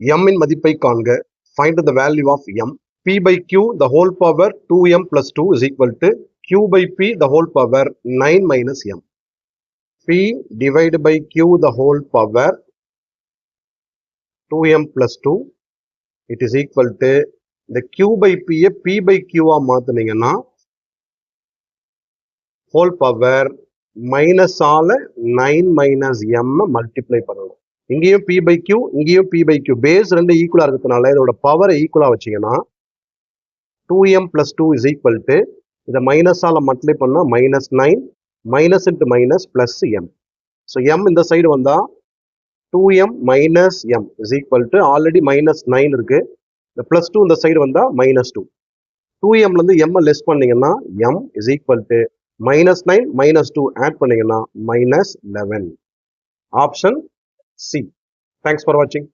m இன் மதிப்பை காண்க. Find the value of m. P by q the whole power 2m plus 2 is equal to q by p the whole power 9 minus m. P divided by q the whole power 2m plus 2 it is equal to the q by p p by q மாத்துனீங்கன்னா whole power minus ஆல 9 minus m multiply பண்ணணும். இங்கேயும் p by q இங்கேயும் p by q base ரெண்டு ஈக்குவலா இருக்கிறதுனால இதோட பவரை ஈக்குவலா வச்சீங்கன்னா 2m plus 2 is equal to இதை மைனஸ் ஆல மல்டிப்ளை பண்ணா minus 9 minus into minus plus m. So m இந்த சைடு வந்தா 2m minus m is equal to already minus 9 இருக்கு. இந்த plus 2 இந்த சைடு வந்தா minus 2. 2m ல இருந்து m லெஸ் பண்ணீங்கன்னா m is equal to minus 9 minus 2 add பண்ணீங்கன்னா minus 11. Option C. Thanks for watching.